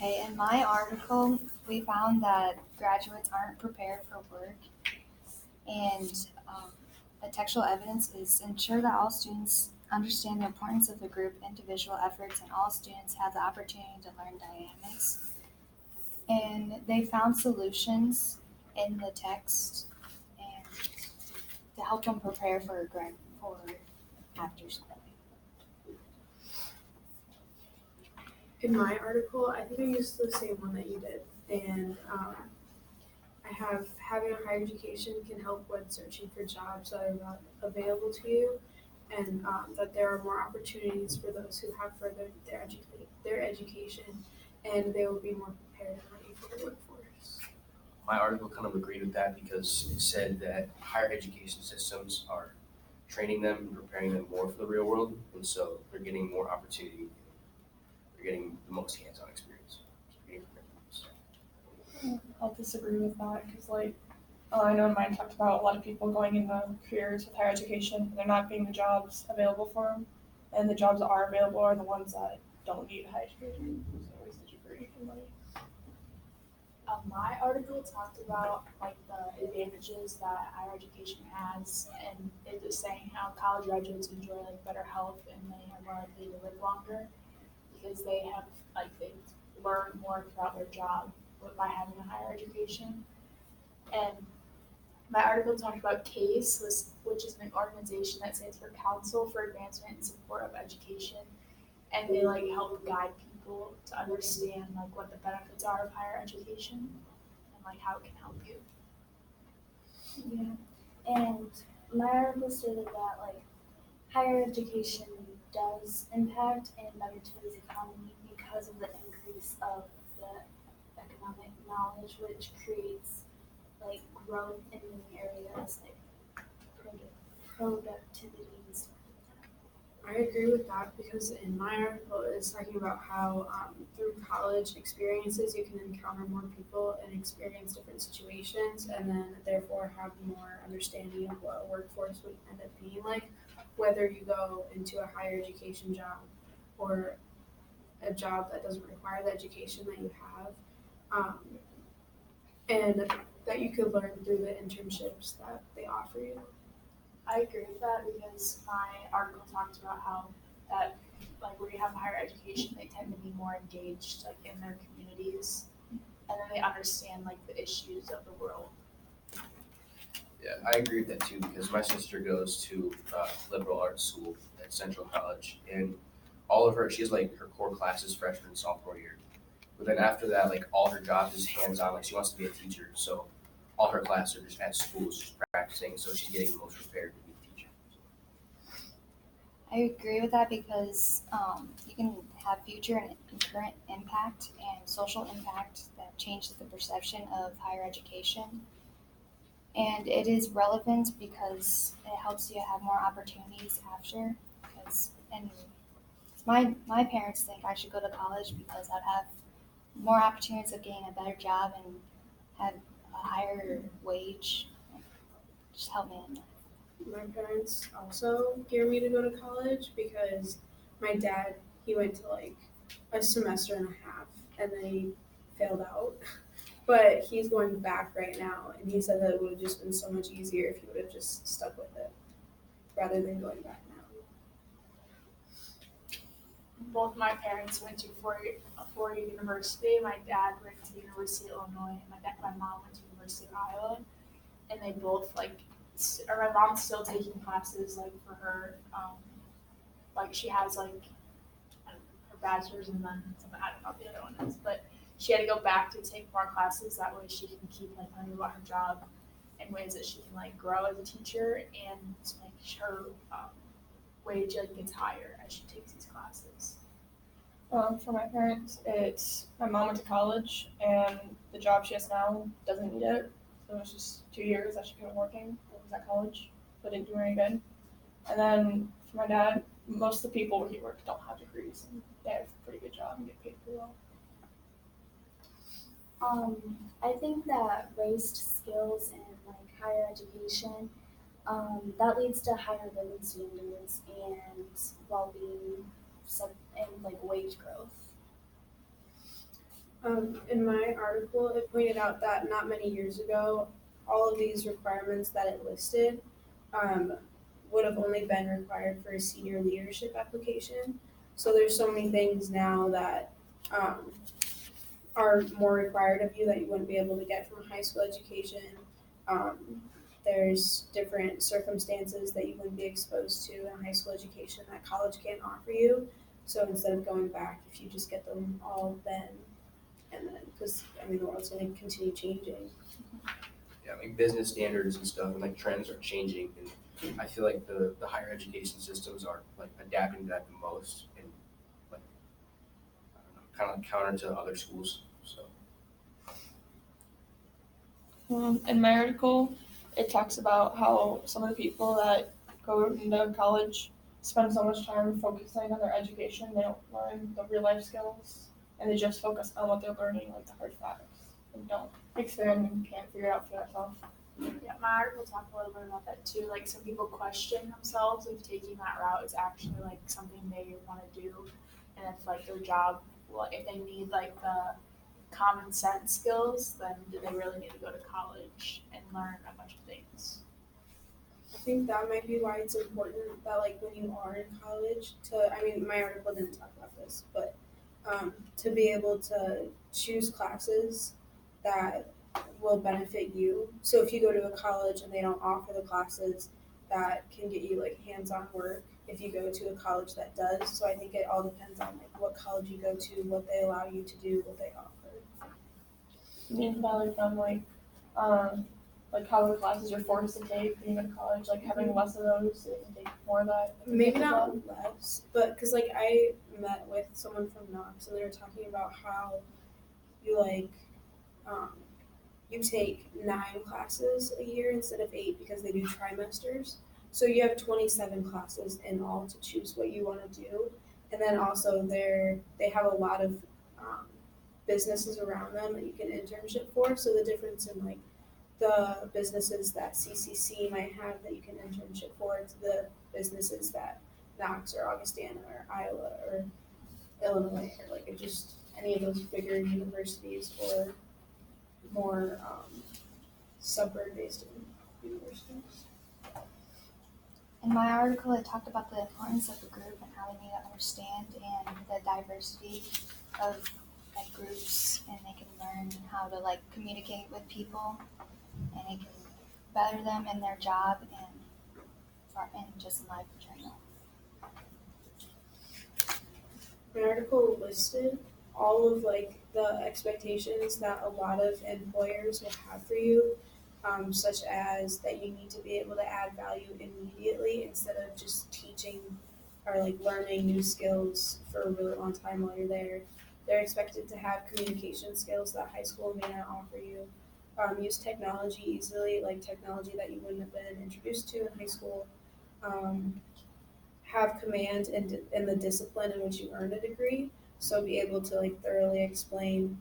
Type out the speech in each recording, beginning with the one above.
Okay, in my article, we found that graduates aren't prepared for work, and the textual evidence is ensure that all students understand the importance of the group individual efforts and all students have the opportunity to learn dynamics. And they found solutions in the text and to help them prepare for after school. In my article, I think I used the same one that you did, and I have having a higher education can help when searching for jobs that are not available to you, and that there are more opportunities for those who have furthered their education, and they will be more prepared and ready for the workforce. My article kind of agreed with that because it said that higher education systems are training them and preparing them more for the real world, and so they're getting more opportunity. They're getting the most hands-on experience. I'll disagree with that because, I know mine talked about a lot of people going into careers with higher education and there not being the jobs available for them, and the jobs that are available are the ones that don't need higher education. So I always disagree. My article talked about the advantages that higher education has, and it was saying how college graduates enjoy better health and they are more likely to live longer because they have they learn more throughout their job by having a higher education. And my article talked about CASE, which is an organization that stands for Council for Advancement and Support of Education, and they help guide people to understand what the benefits are of higher education and how it can help you. Yeah, and my article stated that higher education does impact and better today's economy because of the increase of the economic knowledge, which creates growth in many areas like productivity and stuff. I agree with that because in my article it's talking about how through college experiences you can encounter more people and experience different situations and then therefore have more understanding of what a workforce would end up being like, whether you go into a higher education job or a job that doesn't require the education that you have, and that you could learn through the internships that they offer you. I agree with that because my article talked about how that where you have higher education, they tend to be more engaged in their communities, and then they understand the issues of the world. Yeah, I agree with that too because my sister goes to liberal arts school at Central College, and she has her core classes freshman and sophomore year. But then after that, all her jobs is hands-on. She wants to be a teacher, so all her classes are just at school, just practicing. So she's getting the most prepared to be a teacher. I agree with that because you can have future and current impact and social impact that changes the perception of higher education. And it is relevant because it helps you have more opportunities after. And my parents think I should go to college because I'd have more opportunities of getting a better job and have a higher wage. Just help me in that. My parents also gear me to go to college because my dad, he went to a semester and a half and then he failed out. But he's going back right now and he said that it would have just been so much easier if he would have just stuck with it rather than going back now. Both my parents went to four-year university. My dad went to the University of Illinois and my mom went to the University of Iowa. And they both or my mom's still taking classes for her, she has her bachelor's and then I don't know what the other one is, but she had to go back to take more classes. That way she can keep learning about her job and ways that she can grow as a teacher and make her wage gets higher as she takes these classes. For my parents, it's my mom went to college and the job she has now doesn't need it. So it's just 2 years that she could have been working. I was at college, but didn't do her any good. And then for my dad, most of the people where he works don't have degrees. And they have a pretty good job and get paid pretty well. I think that raised skills in higher education, that leads to higher living standards and well-being and wage growth. In my article, it pointed out that not many years ago, all of these requirements that it listed um, would have only been required for a senior leadership application. So there's so many things now that um, are more required of you that you wouldn't be able to get from a high school education. Um, there's different circumstances that you wouldn't be exposed to in a high school education that college can't offer you. So instead of going back, if you just get them all then, and then, because I mean, the world's going to continue changing. Yeah, like business standards and stuff and like trends are changing, and I feel like the higher education systems are like adapting to that the most, and like I don't know, kind of like counter to other schools. So In my article, it talks about how some of the people that go into college spend so much time focusing on their education, they don't learn the real life skills, and they just focus on what they're learning, like the hard facts, and don't experiment and can't figure it out for themselves. Yeah, my article talked a little bit about that too. Like some people question themselves if taking that route is actually like something they want to do, and if like their job, well, if they need like the common sense skills, then do they really need to go to college and learn a bunch of things? I think that might be why it's important that like when you are in college to, I mean, my article didn't talk about this, but to be able to choose classes that will benefit you. So if you go to a college and they don't offer the classes that can get you like hands-on work, if you go to a college that does, so I think it all depends on like what college you go to, what they allow you to do, what they offer. You can probably from like how the classes you're forced to take when you go to college, like having less of those so you can take more of that. Maybe not less, but because like I met with someone from Knox and they were talking about how you like um, you take 9 classes a year instead of 8 because they do trimesters. So you have 27 classes in all to choose what you want to do, and then also they have a lot of um, businesses around them that you can internship for. So the difference in like the businesses that CCC might have that you can internship for to the businesses that Knox or Augustana or Iowa or Illinois or like just any of those bigger universities or more suburb-based universities. In my article, it talked about the importance of the group and how they need to understand and the diversity of like groups, and they can learn how to like communicate with people, and it can better them in their job and just in life in general. My article listed all of like the expectations that a lot of employers will have for you, such as that you need to be able to add value immediately instead of just teaching or like learning new skills for a really long time while you're there. They're expected to have communication skills that high school may not offer you. Use technology easily, like technology that you wouldn't have been introduced to in high school. Um, have command in the discipline in which you earn a degree. So be able to like thoroughly explain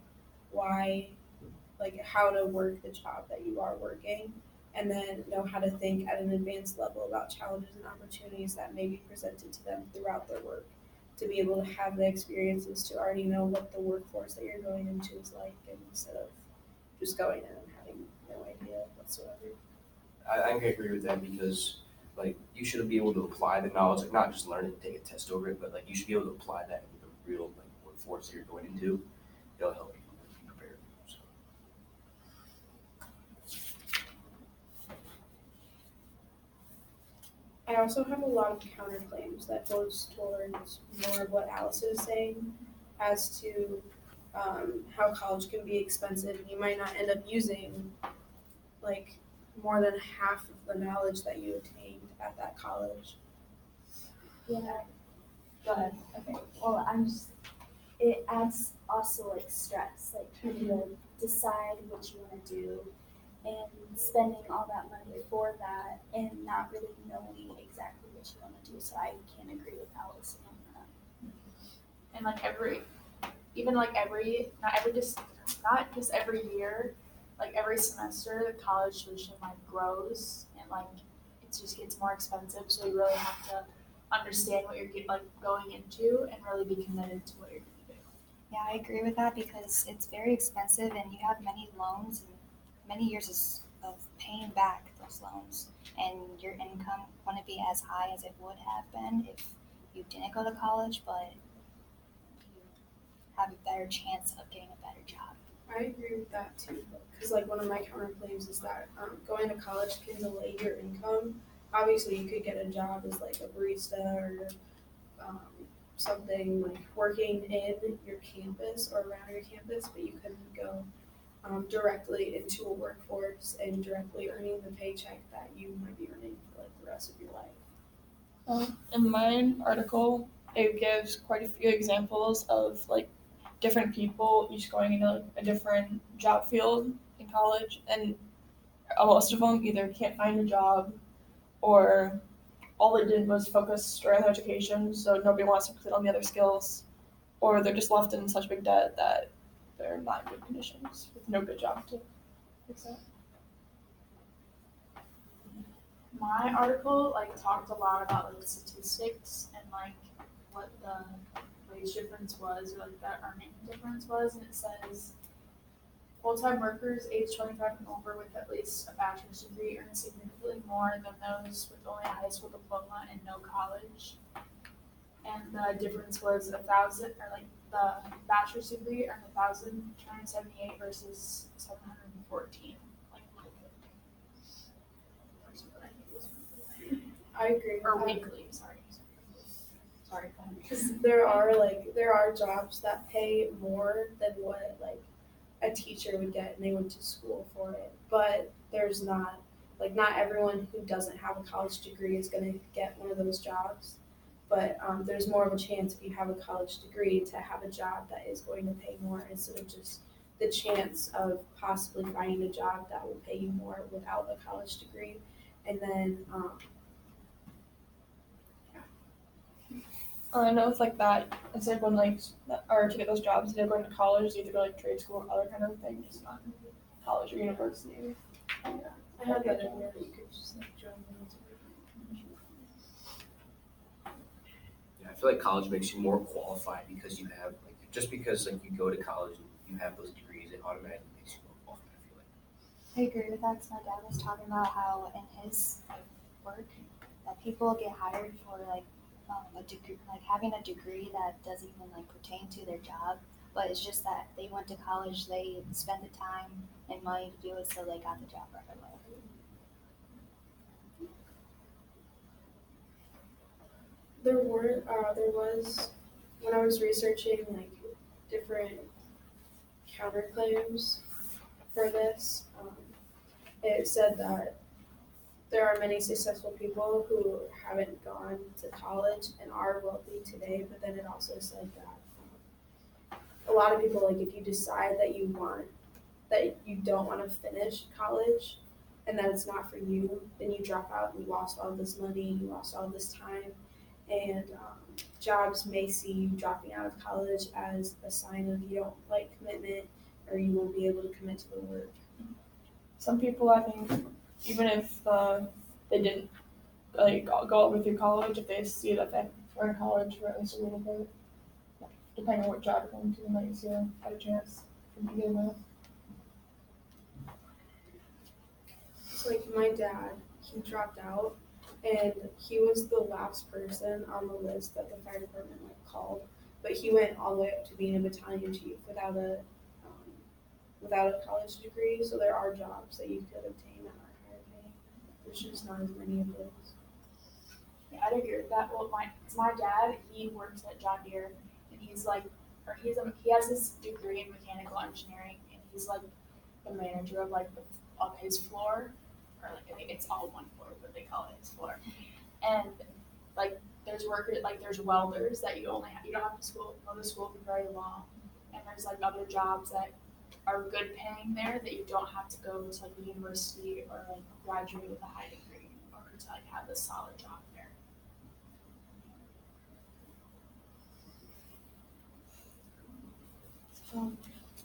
why, like how to work the job that you are working, and then know how to think at an advanced level about challenges and opportunities that may be presented to them throughout their work. To be able to have the experiences to already know what the workforce that you're going into is like, and instead of just going in and having no idea whatsoever. I agree with that because like you should be able to apply the knowledge, like not just learn it and take a test over it, but like you should be able to apply that into the real like workforce that you're going into. It'll help you be prepared. So. I also have a lot of counterclaims that goes towards more of what Alice is saying as to how college can be expensive and you might not end up using like more than half of the knowledge that you attained at that college. Yeah, Go ahead. okay. Well, it adds also like stress, like trying to decide what you want to do and spending all that money for that and not really knowing exactly what you want to do. So I can agree with Alice on that. And like even like not every just not just every year, like every semester, the college tuition like grows and like it just gets more expensive. So you really have to understand what you're like going into and really be committed to what you're going to do. Yeah, I agree with that because it's very expensive and you have many loans and many years of paying back those loans. And your income wouldn't be as high as it would have been if you didn't go to college, but you have a better chance of getting a better job. I agree with that too, because like one of my counterclaims is that going to college can delay your income. Obviously, you could get a job as like a barista or um, something like working in your campus or around your campus, but you couldn't go directly into a workforce and directly earning the paycheck that you might be earning for like the rest of your life. In my article, it gives quite a few examples of like different people each going into like, a different job field in college, and most of them either can't find a job or all they did was focus straight on their education, so nobody wants to put on the other skills, or they're just left in such big debt that they're not in good conditions with no good job to fix that. My article like talked a lot about like statistics and like what the wage difference was or like the earning difference was, and it says full-time workers age 25 and over with at least a bachelor's degree earn significantly more than those with only a high school diploma and no college. And the difference was 1,000, or like the bachelor's degree earned 1,278 versus 714. Like I agree. or weekly, sorry. Sorry. Because there are jobs that pay more than what like a teacher would get, and they went to school for it. But there's not not everyone who doesn't have a college degree is going to get one of those jobs. But there's more of a chance if you have a college degree to have a job that is going to pay more instead of just the chance of possibly finding a job that will pay you more without a college degree. And then I know it's like that. It's like when like or to get those jobs, they're going to college, either go like trade school or other kind of things, not college or university. I had that in there that you could just like join the military. Yeah, I feel like college makes you more qualified because you have like just because like you go to college and you have those degrees, it automatically makes you more qualified. I feel like. I agree with that because my dad was talking about how in his work that people get hired for a degree, like having a degree that doesn't even like pertain to their job, but it's just that they went to college, they spent the time and money to do it, so they got the job right away. There was when I was researching like different counterclaims for this, it said that there are many successful people who haven't gone to college and are wealthy today, but then it also said that a lot of people, like if you decide that you don't want to finish college and that it's not for you, then you drop out and you lost all this money, you lost all this time, and jobs may see you dropping out of college as a sign of you don't like commitment or you won't be able to commit to the work. Some people, I think, even if they didn't like go all the way through college, if they see that they are in college for at least a little bit, depending on what job you're going to, they might see a better chance from beginning with. It's like my dad, he dropped out and he was the last person on the list that the fire department like called, but he went all the way up to being a battalion chief without a college degree. So there are jobs that you could obtain that are higher paying. There's just not as many of those. Yeah, I'd agree with that. Well, my dad, he works at John Deere, and he's like, or he has his degree in mechanical engineering, and he's like the manager of like of his floor, or like I think it's all one floor, but they call it his floor. And like there's workers, like there's welders that you don't have to go to school for very long, and there's like other jobs that are good paying there that you don't have to go to like a university or like graduate with a high degree in order to like have a solid job there.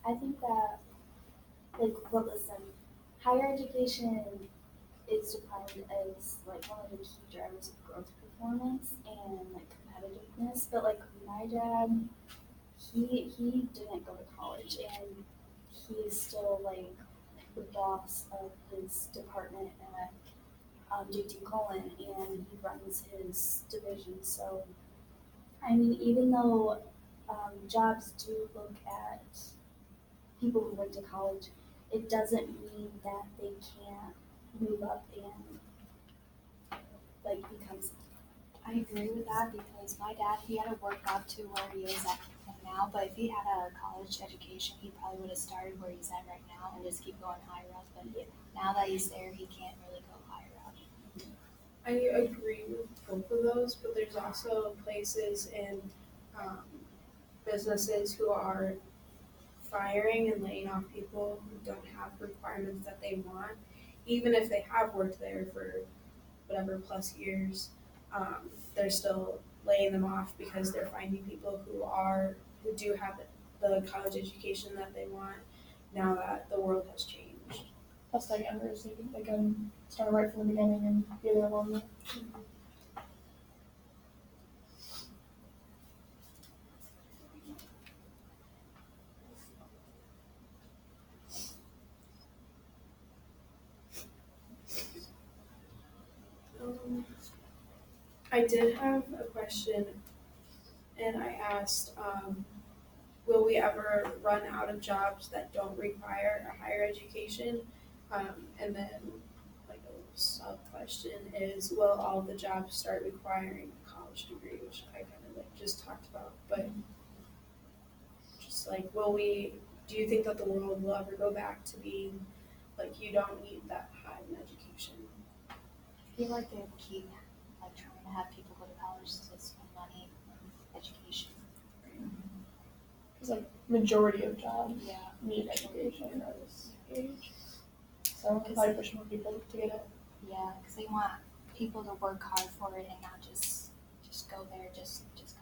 I think that, listen, higher education is defined as like one of the key drivers of growth performance and like competitiveness. But like my dad, he didn't go to college, and he's still like the boss of his department at JT Cullen, and he runs his division. So I mean, even though jobs do look at people who went to college, it doesn't mean that they can't move up and like become something. I agree with that because my dad, he had to work up to where he is at now, but if he had a college education, he probably would have started where he's at right now and just keep going higher up. But now that he's there, he can't really go higher up. I agree with both of those, but there's also places and um, businesses who are firing and laying off people who don't have requirements that they want, even if they have worked there for whatever plus years. They're still laying them off because they're finding people who do have the college education that they want now that the world has changed. Plus, they're younger, so they can start right from the beginning and be there longer. I did have a question, and I asked, will we ever run out of jobs that don't require a higher education? And then, like a sub question is, will all the jobs start requiring a college degree, which I kind of like just talked about, but just like, do you think that the world will ever go back to being like you don't need that high an education? I feel like they would keep like trying to have people go to college to spend money on education. Because like majority of jobs Yeah. need education at this age. So I'm probably push more people to get it. Yeah, because they want people to work hard for it and not just go there just because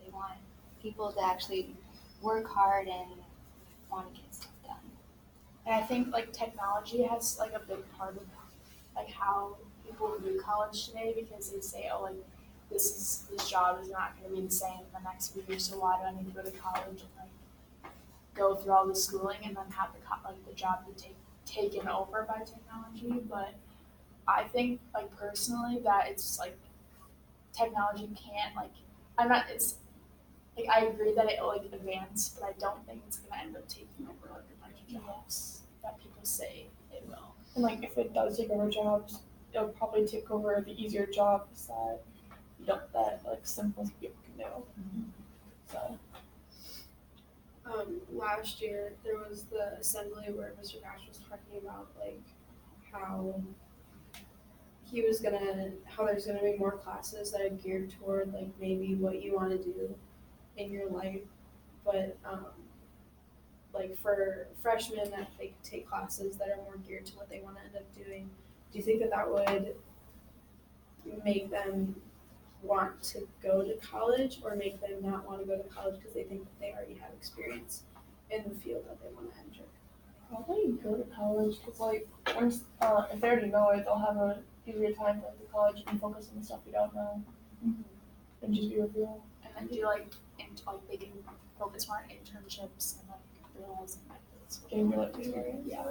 they want people to actually work hard and want to get stuff done. And I think like technology has like a big part of like how people view college today because they say, oh, like this job is not going to be the same in the next few years, so why do I need to go to college and like go through all the schooling and then have the job be taken over by technology? But I think like personally that it's like technology can't like I'm not it's like I agree that it will like advance, but I don't think it's gonna end up taking over like a bunch of jobs that people say it will. And like if it does take over jobs, it'll probably take over the easier jobs that like simple people can do. So Last year there was the assembly where Mr. Bash was talking about like how how there's gonna be more classes that are geared toward like maybe what you want to do in your life, but like for freshmen that they could take classes that are more geared to what they want to end up doing. Do you think that would make them want to go to college or make them not want to go to college because they think that they already have experience in the field that they want to enter? probably go to college because like once if they already know it, they'll have a easier time going to college and focus on the stuff you don't know and just be revealed. And then do like they can focus more on internships and like realizing like this. Getting real experience. Yeah.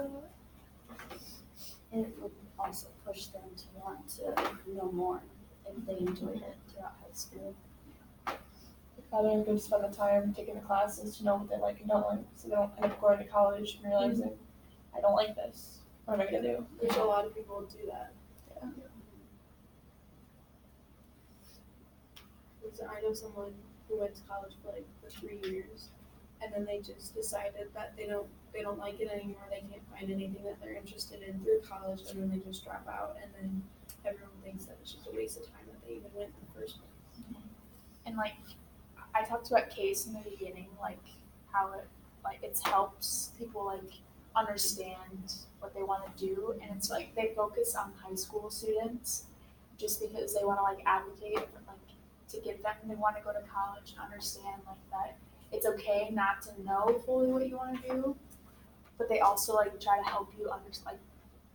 And it would also push them to want to know more if they enjoyed it throughout high school. Rather than spend the time taking the classes to know what they like and don't like, so they don't end up going to college and realizing, I don't like this. What am I gonna do? There's a lot of people who do that. Yeah. I know someone who went to college for like the 3 years, and then they just decided that they don't like it anymore. They can't find anything that they're interested in through college, and then they just drop out. And then everyone thinks that it's just a waste of time that they even went in the first place. And like I talked about case in the beginning, like how it helps people like understand what they want to do, and it's like they focus on high school students just because they want to like advocate for, like to get them they want to go to college and understand like that it's okay not to know fully what you want to do, but they also like try to help you understand, like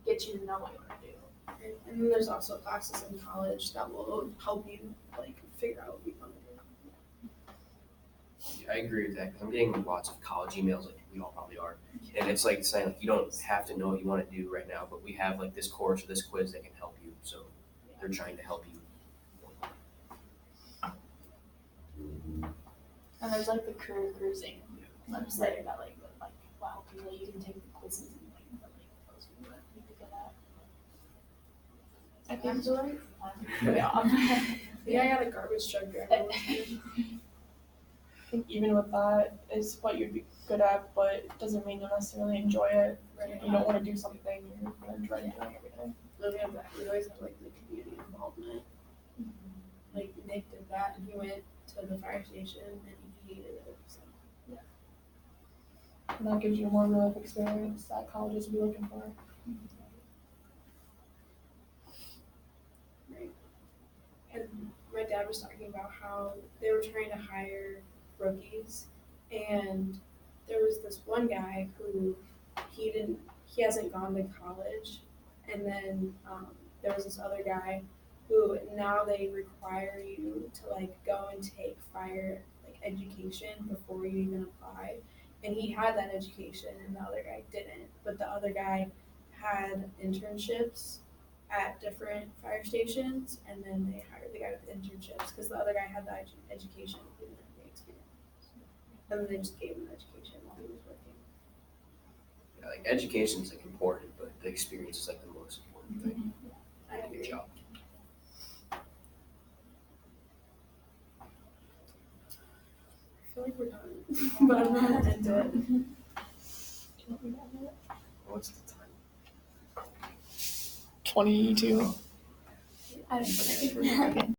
get you to know what you want to do. And then there's also classes in college that will help you like figure out what you want to do. I agree with that, because I'm getting lots of college emails, like we all probably are. And it's like saying, like, you don't have to know what you want to do right now, but we have like this course or this quiz that can help you. So they're trying to help you. And there's like the career cruising website that like will help you. Like you can take the quizzes and like that like tells you what you need to get at. I think so right. Yeah, I got a garbage truck driver. I think even with that, it's what you'd be good at, but it doesn't mean you'll necessarily enjoy it. If you don't want to do something, you're going to try doing it every day. We have that. We always have like the community involvement. Like Nick did that, and he went to the fire station, and he hated it. So. And that gives you more real life experience that colleges will be looking for. Right. And my dad was talking about how they were trying to hire rookies, and there was this one guy who he hasn't gone to college, and then there was this other guy who now they require you to like go and take fire like education before you even apply, and he had that education and the other guy didn't, but the other guy had internships at different fire stations, and then they hired the guy with the internships because the other guy had the education and didn't have the experience. And then they just gave him the education while he was working. Yeah, like education is like important, but the experience is like the most important thing. I Good agree. job. I feel like we're done, but I'm not gonna end it. What's the time? 22. I don't think we're good.